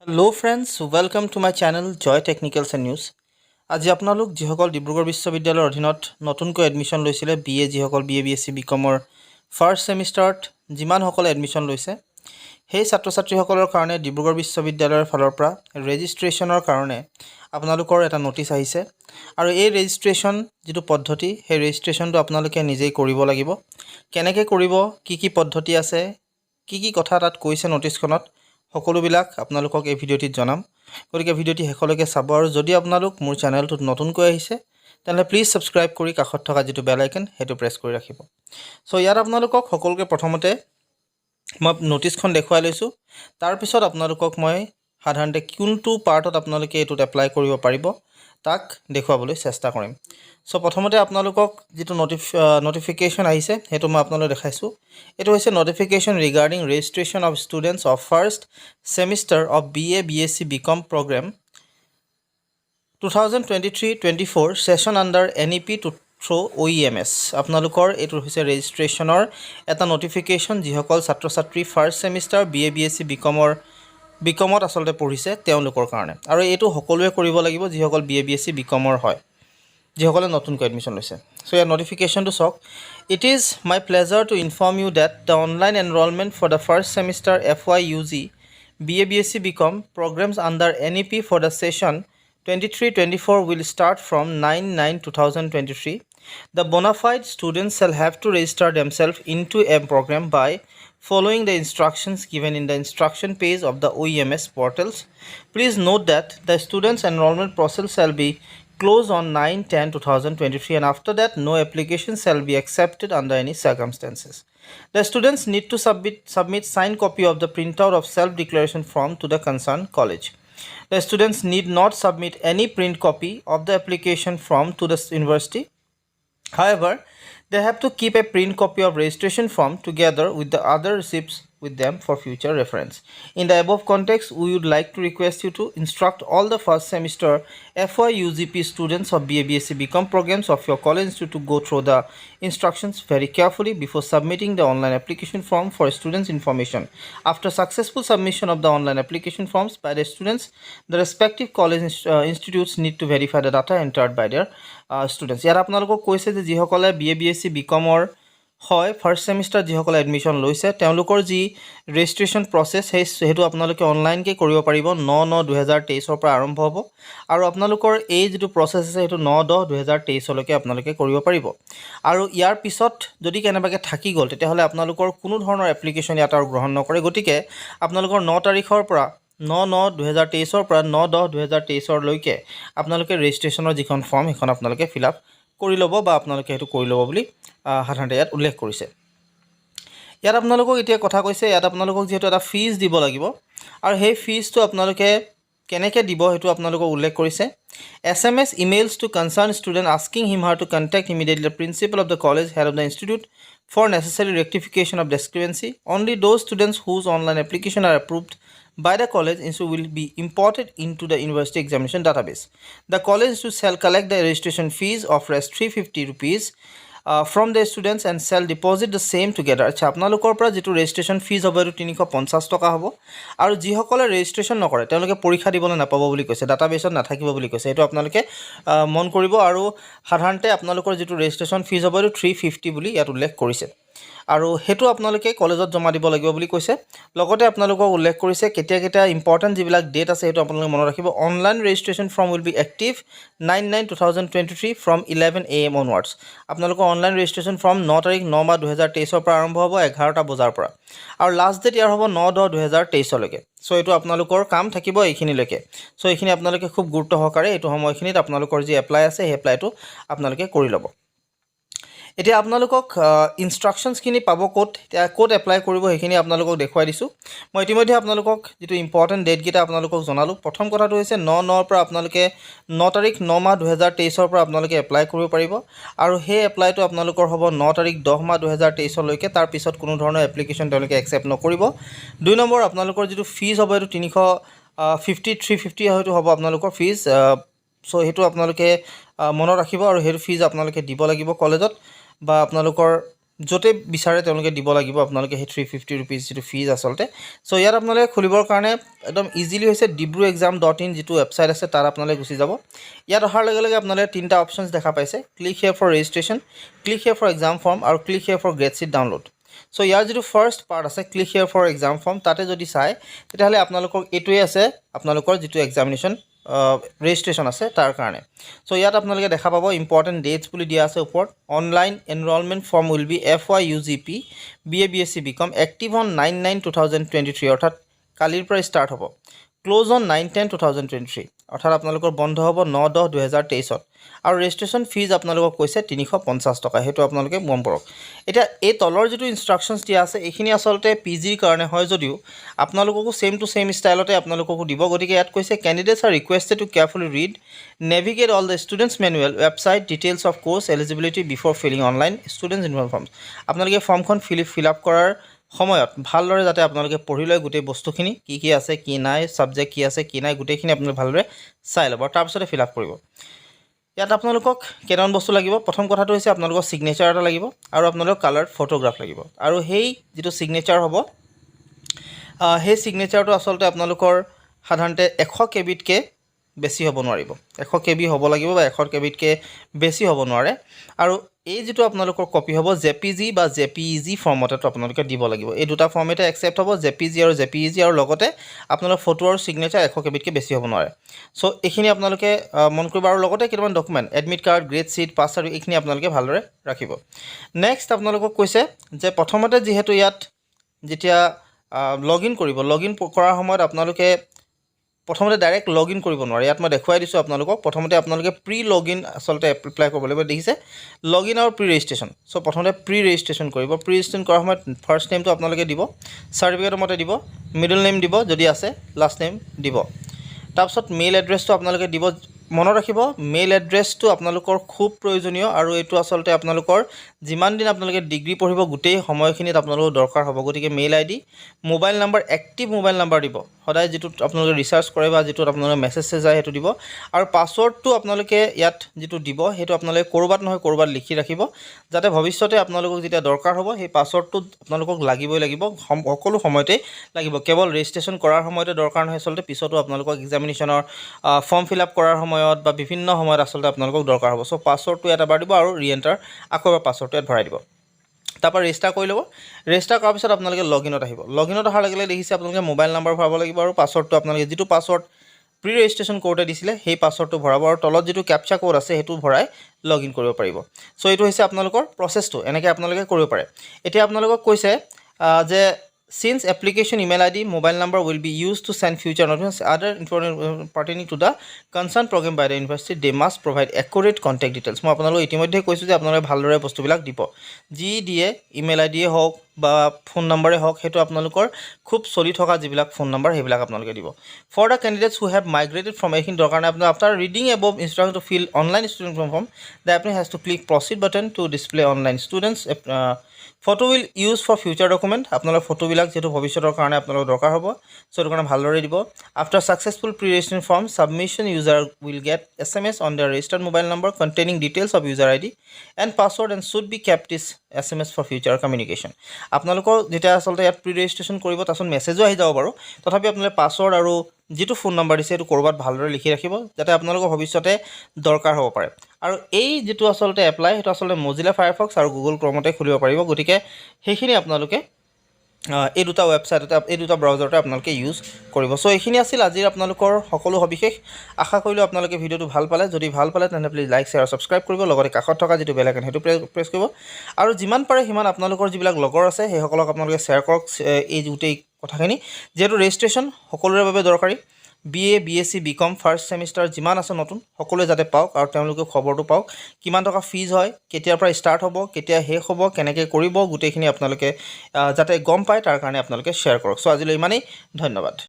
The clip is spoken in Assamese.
Hello friends, welcome to my channel Joy Technicals and News. আজি আপোনালোক যিসকল ডিব্ৰুগড় বিশ্ববিদ্যালয়ৰ অধীনত নতুনকৈ এডমিশ্যন লৈছিলে BA যিসকল BA B.A B.Sc কমৰ ফাৰ্ষ্ট সেমিষ্টাৰত যিমানসকলে এডমিশ্যন লৈছে সেই ছাত্ৰ-ছাত্ৰীসকলৰ কাৰণে ডিব্ৰুগড় বিশ্ববিদ্যালয়ৰ ফালৰ পৰা ৰেজিষ্ট্ৰেশ্যনৰ কাৰণে আপোনালোকৰ এটা নোটিছ আহিছে আৰু এই ৰেজিষ্ট্ৰেশ্যন যিটো পদ্ধতি সেই ৰেজিষ্ট্ৰেশ্যনটো আপোনালোকে নিজেই কৰিব লাগিব কেনেকৈ কৰিব কি পদ্ধতি আছে কি কথা তাত কৈছে নোটিছখনত সকলোবিলাক আপোনালোকক এই ভিডিঅ'টিত জনাম গতিকে ভিডিঅ'টি শেষলৈকে চাব আৰু যদি আপোনালোক মোৰ চেনেলটোত নতুনকৈ আহিছে তেন্তে প্লিজ সাবস্ক্ৰাইব কৰি কাষত থকা যেটো বেল আইকন হেতু প্ৰেছ কৰি ৰাখিব সো ইয়াত আপোনালোকক সকলোকে প্ৰথমতে মই নোটিছখন দেখুৱাই লৈছো তাৰ পিছত আপোনালোকক মই সাধাৰণতে কোনটো পাৰ্টত আপোনালোকে এটোত এপ্লাই কৰিব পাৰিব তাক দেখুৱাবলৈ চেষ্টা কৰিম সো প্ৰথমতে আপোনালোকক যেটো নোটিফিকেশন আহিছে হেতু মই আপোনালোকক দেখাইছো এটো হৈছে notification regarding registration of students of first semester of BA B.Sc B.Com program 2023-24 session under NEP to through OEMS আপোনালোকৰ এটো হৈছে ৰেজিষ্ট্ৰেশ্যনৰ এটা নোটিফিকেশন যিসকল ছাত্ৰ-ছাত্ৰী first semester BA B.Sc B.Com আসলতে পঢ়িছে তেওঁলোকৰ কাৰণে আৰু এটো সকলোৱে কৰিব লাগিব যিসকল BA B.Sc B.Com হয় যিসকলে নতুনকৈ এডমিশ্যন লৈছে সো ইয়াৰ নোটিফিকেশনটো চাওক It is my pleasure to inform you that the online enrollment for the first semester FYUG BA B.Sc B.Com programs under NEP for the session 23-24 will start from 9/9/2023. The bona fide students shall have to register themselves into a program by following the instructions given in the instruction page of the OEMS portals. Please note that the students enrollment process shall be closed on 9/10/2023 and after that no application shall be accepted under any circumstances. The students need to submit signed copy of the printout of self-declaration form to the concerned college. The students need not submit any print copy of the application form to the university. However, they have to keep a print copy of registration form together with the other receipts with them for future reference. In the above context, we would like to request you to instruct all the first semester FYUGP students of BA B.Sc B.Com programs of your college institute to go through the instructions very carefully before submitting the online application form for students' information. After successful submission of the online application forms by the students, the respective college institutes need to verify the data entered by their students. ইয়াত আপোনালোকক কৈছে যে যিসকলে BA B.Sc B.Com হয় ফাৰ্ষ্ট সেমিষ্টাৰ যিসকলে এডমিশ্যন লৈছে তেওঁলোকৰ যি ৰেজিষ্ট্ৰেশ্যন প্ৰসেছ হেতু আপোনালোকে অনলাইন কে কৰিব পাৰিব 9/9/2023 ৰ পৰা আৰম্ভ হ'ব আৰু আপোনালোকৰ এই যেটো প্ৰসেছ আছে হেতু 9/10/2023 লৈকে আপোনালোকে কৰিব পাৰিব আৰু ইয়াৰ পিছত যদি কেনেবাকে থাকি গল তেতিয়াহলে আপোনালোকৰ কোনো ধৰণৰ এপ্লিকেশন ইয়াত আৰু গ্ৰহণ নকৰে গতিকে আপোনালোকৰ 9 তাৰিখৰ পৰা 9/9/2023 ৰ পৰা 9/10/2023 লৈকে আপোনালোকে ৰেজিষ্ট্ৰেশ্যনৰ যিখন ফৰ্ম এখন আপোনালোকে ফিলআপ কৰি লব বা আপোনালোকে হেতু কৰি লব বুলি সাধাৰণতে ইয়াত উল্লেখ কৰিছে ইয়াত আপোনালোকক এতিয়া কথা কৈছে ইয়াত আপোনালোকক যেহেতু এটা ফিজ দিব লাগিব আৰু সেই ফিজটো আপোনালোকে কেনেকৈ দিব হেতু আপোনালোকক উল্লেখ কৰিছে SMS emails to concerned student asking him her to contact immediately the principal of the college head of the institute for necessary rectification of discrepancy. Only those students whose online application are approved by the college institute will be imported into the university examination database. The college institute shall collect the registration fees of Rs 350 rupees from the students and shall deposit the same together. আচ্ছা আপোনালোকৰ পৰা যেটো ৰেজিষ্ট্ৰেশ্যন ফিজ হ'ব 350 টকা হ'ব আৰু যিসকলে ৰেজিষ্ট্ৰেশ্যন নকৰে তেওঁলোকে পৰীক্ষা দিবলৈ নাপাব বুলি কৈছে ডাটাবেছত নাথাকিব বুলি কৈছে এটো আপোনালোকে মন কৰিব আৰু সাধাৰণতে আপোনালোকৰ যেটো ৰেজিষ্ট্ৰেশ্যন ফিজ হ'ব 350 বুলি ইয়াত উল্লেখ কৰিছে আৰু হেতু আপোনালোকে কলেজত জমা দিব লাগিব বুলি কৈছে লগতে আপোনালোকক উল্লেখ কৰিছে কেতিয়া ইম্পৰ্টেন্ট যিবিলাক ডেট আছে হেতু আপোনালোকে মনত ৰাখিব online registration form will be active 9/9/2023 from 11 AM onwards আপোনালোকৰ অনলাইন ৰেজিষ্ট্ৰেশ্যন ফৰ্ম 9 তাৰিখ 9/2023 ৰ পৰা আৰম্ভ হ'ব 11টা বজাৰ পৰা আৰু লাষ্ট ডেট ইয়াৰ হ'ব 9/10/2023 লৈকে সো এটো আপোনালোকৰ কাম থাকিব এইখিনি লৈকে সো এইখিনি আপোনালোকে খুব গুৰুত্ব সহকাৰে এটো সময়খিনিত আপোনালোকৰ যি এপ্লাই আছে হে এপ্লাইটো আপোনালোকে কৰি ল'ব এতিয়া আপোনালোকক ইনস্ট্ৰাকশনছ কিনি পাব কোড এপ্লাই কৰিব হেখিনি আপোনালোকক দেখুৱাই দিছো মই ইতিমধ্যে আপোনালোকক যেটো ইম্পৰ্টেন্ট ডেট গিটা আপোনালোকক জনালো প্ৰথম কথাটো হৈছে 9/9 ৰ পৰা আপোনালোকে 9 তাৰিখ 9/2023 ৰ পৰা আপোনালোকে এপ্লাই কৰিব পাৰিব আৰু হে এপ্লাইটো আপোনালোকৰ হ'ব 9 তাৰিখ 10/2023 লৈকে তাৰ পিছত কোনো ধৰণৰ এপ্লিকেশন তেওঁলোকে একচেপ্ট নকৰিব দুই নম্বৰ আপোনালোকৰ যেটো ফিজ হ'ব 350 হয়তো হ'ব আপোনালোকৰ ফিজ সো হেতু আপোনালোকে মনত ৰাখিব আৰু হেৰ ফিজ আপোনালোকে দিব লাগিব কলেজত বা আপোনালোকৰ য'তে বিচাৰে তেওঁলোকে দিব লাগিব আপোনালোকে সেই 350 ৰুপিজ যিটো ফিজ আচলতে সো ইয়াত আপোনালোকে খুলিবৰ কাৰণে একদম ইজিলি হৈছে dibruexam.in যিটো ৱেবছাইট আছে তাত আপোনালোকে গুচি যাব ইয়াত অহাৰ লগে লগে আপোনালোকে তিনিটা অপচনছ দেখা পাইছে click here for registration click here for exam form আৰু click here for grade sheet download so ইয়াৰ যিটো ফাৰ্ষ্ট পাৰ্ট আছে click here for exam form তাতে যদি চাই তেতিয়াহ'লে আপোনালোকৰ এইটোৱে আছে আপোনালোকৰ যিটো এক্সামিনেশ্যন ৰেজিষ্ট্ৰেশ্যন আছে তাৰ কাৰণে সো ইয়াত আপোনালোকে দেখা পাব ইম্পৰ্টেণ্ট ডেটছ বুলি দিয়া আছে ওপৰত online enrollment form will be FYUGP B.A B.Sc BCom active on 9/9/2023 অৰ্থাৎ কালিৰ পৰা ষ্টাৰ্ট হ'ব ক্লোজ অন 9/10/2023 অৰ্থাৎ আপোনালোকৰ বন্ধ হ'ব 9/10/2023 আৰু ৰেজিষ্ট্ৰেশ্যন ফিজ আপোনালোকক কৈছে 350 টকা সেইটো আপোনালোকে গম কৰক এতিয়া এই তলৰ যিটো ইনষ্ট্ৰাকশ্যনছ দিয়া আছে এইখিনি আচলতে পিজিৰ কাৰণে হয় যদিও আপোনালোককো সেম টু সেম ষ্টাইলতে আপোনালোককো দিব গতিকে ইয়াত কৈছে candidates are requested to carefully read navigate all the students manual website details of course eligibility before filling online students inform form আপোনালোকে ফৰ্মখন ফিল আপ কৰাৰ সময়ত ভালদৰে যাতে আপোনালোকে পঢ়ি লয় গোটেই বস্তুখিনি কি আছে কি নাই সাবজেক্ট কি আছে কি নাই গোটেইখিনি আপোনালোকে ভালদৰে চাই ল'ব তাৰপিছতে ফিল আপ কৰিব ইয়াত আপোনালোকক কেইটামান বস্তু লাগিব প্ৰথম কথাটো হৈছে আপোনালোকৰ সিগনেচাৰ এটা লাগিব আৰু আপোনালোকৰ কালাৰ ফটোগ্ৰাফ লাগিব আৰু সেই যিটো সিগনেচাৰ হ'ব সেই সিগনেচাৰটো আচলতে আপোনালোকৰ সাধাৰণতে 100 কেবিতকৈ বেছি হ'ব নোৱাৰিব 100 কেবি হ'ব লাগিব বা 100 কেবিতকৈ বেছি হ'ব নোৱাৰে আৰু এই যেটো আপোনালোকৰ কপি হ'ব JPG বা JPEG ফৰ্মেটত আপোনালোকে দিব লাগিব এই দুটা ফৰ্মেটে একসেপ্ট হ'ব JPG আৰু JPEG আৰু লগতে আপোনালোকৰ ফটো আৰু সিগনেচাৰ 100 কেবিতকৈ বেছি হ'ব নোৱাৰে সো এইখিনি আপোনালোকে মন কৰিব আৰু লগতে কেইটামান document admit card grade sheet pass আৰু এইখিনি আপোনালোকে ভালদৰে ৰাখিব নেক্সট আপোনালোকক কৈছে যে প্ৰথমতে যেহেতু ইয়াত যেতিয়া লগইন কৰিব লগইন কৰাৰ সময়ত আপোনালোকে প্ৰথমতে ডাইৰেক্ট লগইন কৰিব নোৱাৰে ইয়াত মই দেখুৱাই দিছোঁ আপোনালোকক প্ৰথমতে আপোনালোকে প্ৰি লগইন আচলতে এপ্লাই কৰিব লাগিব দেখিছে লগইন আৰু প্ৰি ৰেজিষ্ট্ৰেশ্যন সো প্ৰথমতে প্ৰি ৰেজিষ্ট্ৰেশ্যন কৰিব প্ৰি ৰেজিষ্ট্ৰেশ্যন কৰাৰ সময়ত ফাৰ্ষ্ট নেমটো আপোনালোকে দিব চাৰ্টিফিকেটৰ মতে দিব মিডল নেম দিব যদি আছে লাষ্ট নেম দিব তাৰপিছত মেইল এড্ৰেছটো আপোনালোকে দিব মনত ৰাখিব মেইল এড্ৰেছটো আপোনালোকৰ খুব প্ৰয়োজনীয় আৰু এইটো আচলতে আপোনালোকৰ যিমান দিন আপোনালোকে ডিগ্ৰী পঢ়িব গোটেই সময়খিনিত আপোনালোকৰ দৰকাৰ হ'ব গতিকে mail ID mobile number active mobile number দিব সদায় যেটো আপোনালোকে ৰিচাৰ্জ কৰে বা যেটো আপোনালোকৰ মেছেজ যায় সেইটো দিব আৰু পাছৱৰ্ডটো আপোনালোকে ইয়াত যেটো দিব সেইটো আপোনালোকে কৰবাত নহয় কৰবাত লিখি ৰাখিব যাতে ভৱিষ্যতে আপোনালোকক যেতিয়া দৰকাৰ হ'ব সেই পাছৱৰ্ডটো আপোনালোকক লাগিবই লাগিব সকলো সময়তে লাগিব কেৱল ৰেজিষ্ট্ৰেশ্যন কৰাৰ সময়তে দৰকাৰ নহয় আচলতে পিছতো আপোনালোকক এক্সামিনেশ্যনৰ ফৰ্ম ফিল আপ কৰাৰ সময়ত বা বিভিন্ন সময়ত আচলতে আপোনালোকক দৰকাৰ হ'ব সো পাছৱৰ্ডটো এটা বাৰ দিব আৰু ৰিএন্টাৰ আকৌ এবাৰ পাছৱৰ্ডটো ইয়াত ভৰাই দিব তাৰপৰ ৰেজিষ্টাৰ কৰি ল'ব ৰেজিষ্টাৰ কৰাৰ পিছত আপোনালোকে লগইনত আহিব লগইনত অহাৰ লগে লগে দেখিছে আপোনালোকে মোবাইল নাম্বাৰ ভৰাব লাগিব আৰু পাছৱৰ্ডটো আপোনালোকে যেটো পাছৱৰ্ড প্ৰি ৰেজিষ্ট্ৰেশ্যন কৰোঁতে দিছিলে সেই পাছৱৰ্ডটো ভৰাব আৰু তলত যেটো ক্যাপচা কোড আছে সেইটো ভৰাই লগইন কৰিব পাৰিব সো এইটো হৈছে আপোনালোকৰ প্ৰসেছটো এনেকৈ আপোনালোকে কৰিব পাৰে এতিয়া আপোনালোকক কৈছে যে since application email id mobile number will be used to send future notifications other information pertaining to the concerned program by the university they must provide accurate contact details মই আপোনালোকক ইতিমধ্যে কৈছো যে আপোনালোকে ভালদৰে বস্তুবিলাক দিব জি দিয়ে ইমেইল আইডি হওক বা ফোন নম্বৰে হওক হেতু আপোনালোকৰ খুব চলি থকা যিবিলাক ফোন নম্বৰ হেবিলাক আপোনালোকে দিব for the candidates who have migrated from এইখিনি দৰকাৰ নাই আপোনাৰ after reading above instruction to fill online student form the applicant has to click proceed button to display online students photo will use for future document আপোনালোকৰ ফটোবিলাক যেটো ভৱিষ্যতৰ কাৰণে আপোনালোকৰ দৰকাৰ হ'ব সো এটো কাৰণে ভালদৰে দিব after successful pre-registration form submission user will get SMS on their registered mobile number containing details of user ID and password and should be kept this SMS for future communication আপোনালোকৰ যেটা আসলতে ইয়াত pre-registration কৰিব তাছত মেছেজও আহি যাব বাৰু তথাপি আপোনালোকে পাছৱৰ্ড আৰু যেটো ফোন নম্বৰ দিছে এটো কৰবাত ভালদৰে লিখি ৰাখিব যাতে আপোনালোকৰ ভৱিষ্যতে দৰকাৰ হ'ব পাৰে আৰু এই যেটো আসলতে এপ্লাই হেতু আসলতে Mozilla Firefox আৰু Google Chromeতে খুলিব পাৰিব গতিকে হেখিনি আপোনালোকে এই দুটা ৱেবছাইটতে এই দুটা ব্ৰাউজাৰতে আপোনালোকে ইউজ কৰিব সো এইখিনি আছিল আজিৰ আপোনালোকৰ সকলো সবিশেষ আশা কৰিলো আপোনালোকে ভিডিওটো ভাল পালে যদি ভাল পালে তেনে প্লিজ লাইক শেয়াৰ সাবস্ক্ৰাইব কৰিব লগতে কাষত থকা যেটো বেল আইকন হেতু প্ৰেছ কৰিব আৰু যিমান পাৰে হিমান আপোনালোকৰ যিবিলাক লগৰ আছে সেই সকলক আপোনালোকে শেয়াৰ কৰক এই গুটেই কথাখিনি যেটো ৰেজিষ্ট্ৰেচন সকলোৰে বাবে দৰকাৰী B.A B.Sc B.Com first semester যিমান আছে নতুন সকলোৱে যাতে পাওক আৰু তেওঁলোকে খবৰটো পাওক কিমান টকা ফিজ হয় কেতিয়াৰ পৰা ষ্টাৰ্ট হ'ব কেতিয়া শেষ হ'ব কেনেকৈ কৰিব গুটেইখিনি আপোনালোকে যাতে গম পায় তাৰ কাৰণে আপোনালোকে শেয়াৰ কৰক সো আজিলৈ ইমানেই ধন্যবাদ